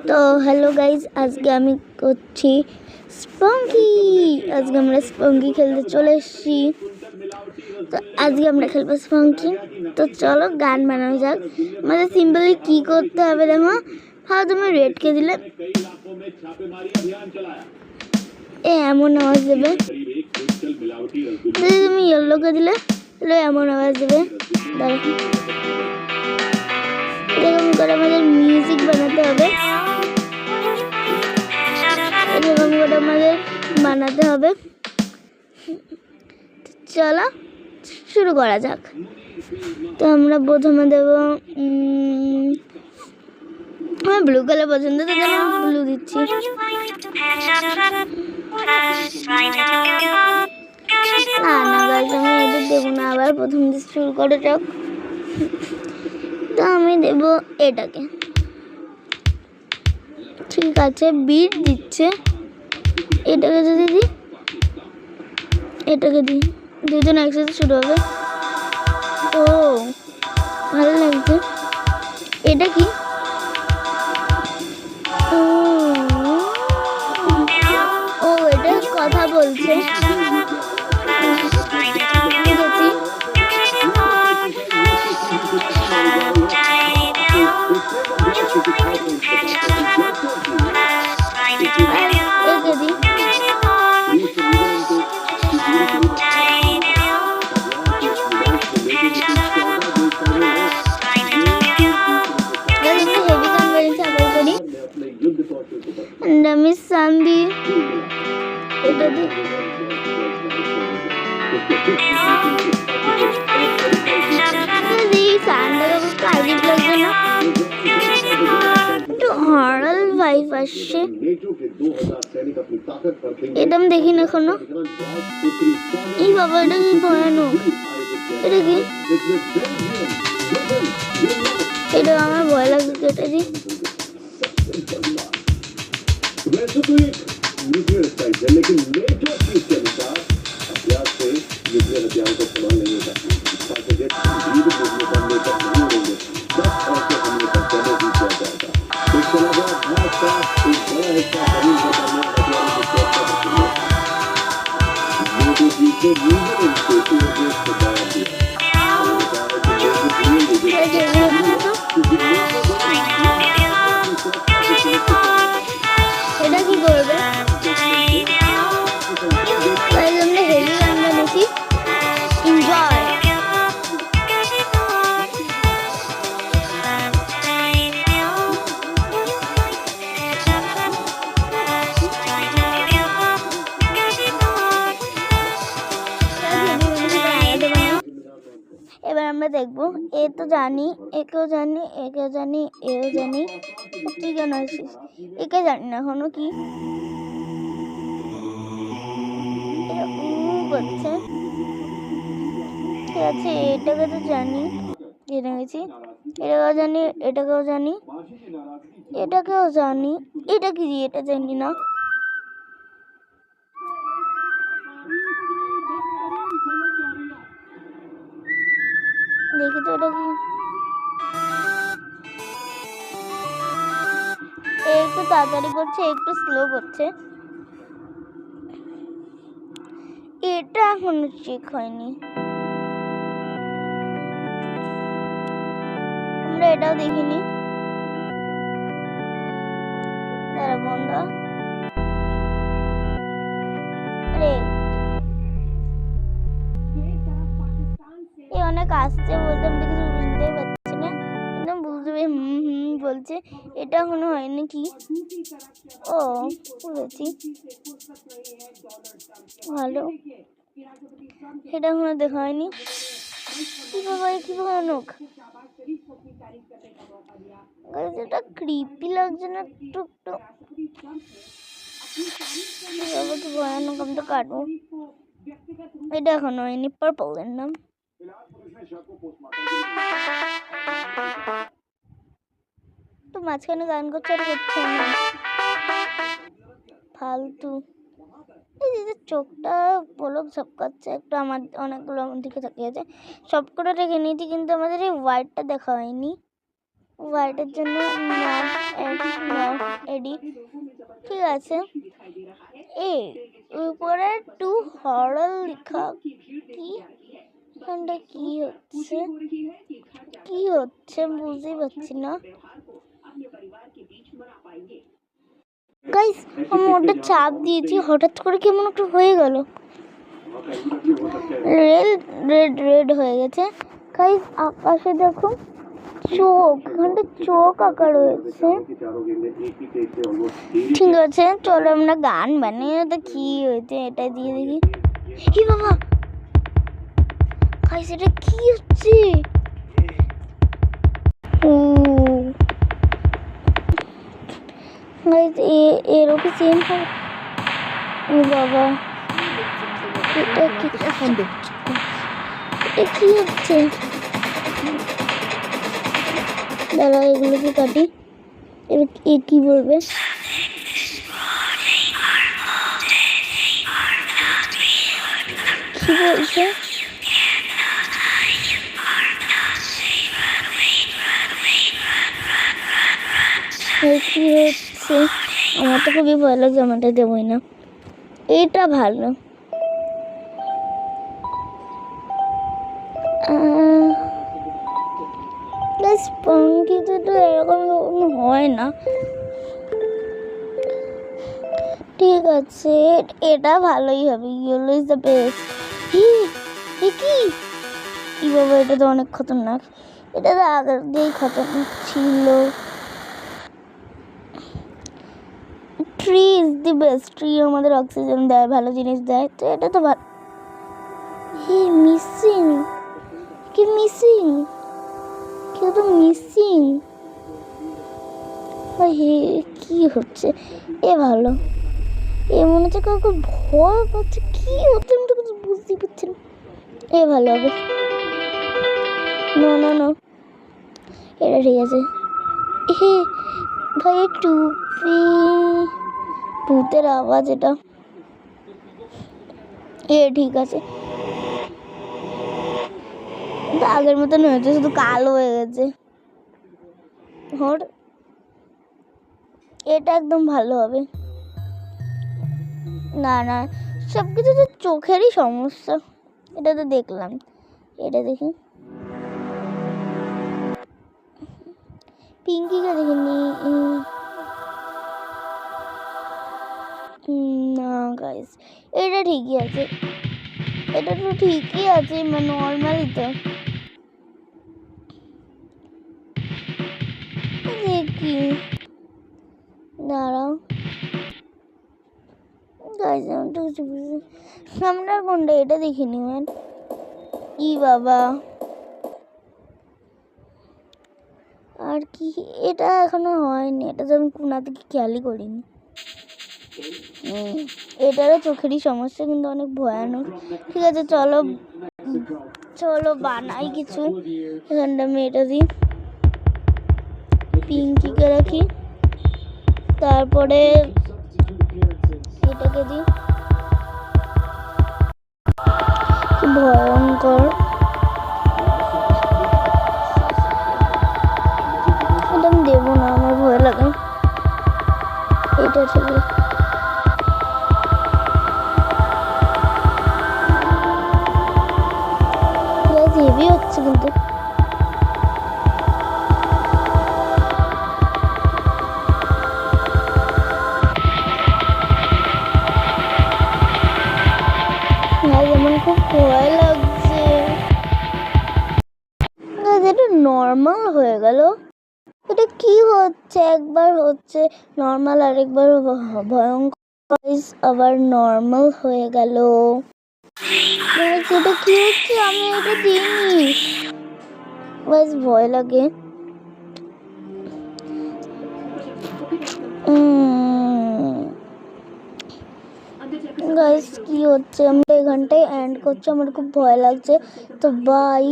তো hello guys, আজকে আমি করছি স্পঙ্কি। আজকে আমরা স্পঙ্কি খেলতে চলে এসেছি। তো আজকে আমরা খেলবো স্পঙ্কি। তো চলো গান বানানো যাক। আমাদের সিম্পলি কি করতে হবে দেখো। হ্যাঁ, তুমি রেডকে দিলে এমন আওয়াজ দেবে, যদি তুমি ইয়েলোকে দিলে এমন আওয়াজ দেবে। এরকম করে আমাদের মিউজিক বানাতে হবে, এরকম করে আমাদের বানাতে হবে। চলো শুরু করা যাক। তো আমরা প্রথমে দেব আমার ব্লু কালার পছন্দ, তো জন্য ব্লু দিচ্ছি। না না গাইজ, আমি এটা দেবো না, আবার প্রথম দিয়ে শুরু করা যাক। তো আমি দেব এটাকে, ঠিক আছে, বিট দিচ্ছে। এটাকে যদি দিই, এটাকে দিই, দুজন একসাথে শুরু হবে। ও ভালো লাগছে। এটা কি? ও এটা কথা বলছে। আমি সান্দি এটা দি হরাল ভাইব আসছে। এটা আমি দেখিনি এখনো। এই বাবা, এটা কি ভয়ানক! এটা কি? এটা আমার ভয় লাগছে। এটা কি? वैसे तो एक न्यूक्लियर साइट है, लेकिन लेटेस्ट न्यूज़ के अनुसार अभ्यास से न्यूक्लियर हथियार का इस्तेमाल नहीं होगा। टारगेट लीड करने पर लेकर नहीं होंगे, बस ऐसे हमले पर पहले भी किया जाएगा। इसके अलावा अभ्यास का एक बड़ा हिस्सा जमीन पर बनने हथियारों को सुरक्षा रखेंगे। मोदी जी से न्यूजीलैंड को सीरियस को बयान दिया। এটা কি করবে? তাই আমরা হেভি গান বানিয়েছি। এনজয়। এবার আমরা দেখবো। এ তো জানি, একেও জানি, একেও জানি, এও জানি। তুই কেন আসিস? একে জানি না এখনো কি করছে। ঠিক আছে, এটাকে তো জানি, জেনে গেছি। এটাকেও জানি, এটাকেও জানি, এটাকেও জানি। এটা কি? এটা জানি না। দেখি তো এটা কি। একটু তাড়াতাড়ি করছে, একটু স্লো করছে। এটা এখনো চেক হয়নি। আমরা এটাও দেখিনি। দাঁড়া বন্ধ। আরে অনেক আসছে বলতে আমি কিছু বুঝতেই পারছি না। একদম বুঝতে বলছে। এটা এখনো হয়নি কি? ও বুঝেছি, ভালো। এটা এখনো দেখা হয়নি। কি বাবা, কি ভয়ানক! এটা ক্রিপি লাগছে না একটু একটু? বাবা কি ভয়ানক! আমি তো কাটবো। এটা এখনো হয়নি। পার্পলের নাম। তো মাঝখানে গান করছে আর করছে না, ফালতু। এই যে চোখটা পলক ঝপকাচ্ছে একটু, আমার অনেকগুলো আমার দিকে তাকিয়ে আছে। সব করে রেখে নিয়েছি, কিন্তু আমাদের এই হোয়াইটটা দেখা হয়নি। হোয়াইটের জন্য রেডি। ঠিক আছে, এই উপরে টু হরর লেখা, কি এখানটা কি হচ্ছে বুঝতেই পারছি না। গাইস আমি ওটা চাপ দিয়েছি, হঠাৎ করে কেমন একটা হয়ে গেল, রেড হয়ে গেছে। গাইস আকাশে দেখো চোখ, এখানটা চোখ আঁকা রয়েছে। ঠিক আছে চলো আমরা গান বানিয়ে, তো কি হয়েছে এটা দিয়ে দেখি। হি বাবা গাইস এটা কি হচ্ছে? গাইস এরকম সেম হয়। ও বাবা এটা কি হচ্ছে? দাঁড়া এগুলোকে কাটি, এ কি বলবে? কি বলছে? কি হচ্ছে? আমার তো খুবই ভয় লাগছে, আমারটা দেবই না, এটা ভালো। স্পঞ্কিতে তো এরকম হয় না। ঠিক আছে এটা ভালোই হবে, ইয়েলো ইজ দ্য বেস্ট। কি বাবা এটা তো অনেক খতরনাক, এটা তো আগের দিয়েই খতরনাক ছিল। Tree is the best, tree আমাদের অক্সিজেন দেয়, ভালো জিনিস দেয়, তো এটা তো ভালো। মিসিং কেউ তো মিসিং। কি হচ্ছে? এ ভালো, এ মনে হচ্ছে কাউকে ভয় পাচ্ছে, কি হচ্ছে আমি তো কিছু বুঝতেই পারছি না। এ ভালো হবে, না এটা ঠিক আছে। ভাই টুপি, ভূতের আওয়াজ এটা, ঠিক আছে। আগের মতন হয়েছে, শুধু কালো হয়ে গেছে। এটা একদম ভালো হবে। না সব কিছু তো চোখেরই সমস্যা, এটা তো দেখলাম। এটা দেখি, পিঙ্কিকে দেখিনি। না গাইস এটা ঠিকই আছে, এটা তো ঠিকই আছে, মানে নর্মালি তো। দেখি দাঁড়াও গাইস, আমি তো কিছু বুঝি সামনের কোনটা, এটা দেখিনি ম্যান। ই বাবা আর কি, এটা এখনো হয়নি, এটা তো আমি কোনা থেকে খেয়ালই করিনি। এটারও চোখেরই সমস্যা, কিন্তু অনেক ভয়ানক। ঠিক আছে চলো বানাই কিছু। এখানটা আমি এটা দিই, পিঙ্কিকে রাখি, তারপরে এটাকে দিই। কি ভয়ঙ্কর, এটা আমি দেবো না, আমার ভয় লাগে। এটা ঠিক আছে, হেভি হচ্ছে কিন্তু। আমার খুব ভয় লাগছে, এটা নর্মাল হয়ে গেল। এটা কি হচ্ছে, একবার হচ্ছে নর্মাল, আরেকবার ভয়ঙ্কর, আবার নর্মাল হয়ে গেল। এটা কি হচ্ছে, আমি এটা দিইনি, বাস ভয় লাগে। গাইস কি হচ্ছে, আমি এখানটায় এন্ড করছি, আমার খুব ভয় লাগছে, তো বাই।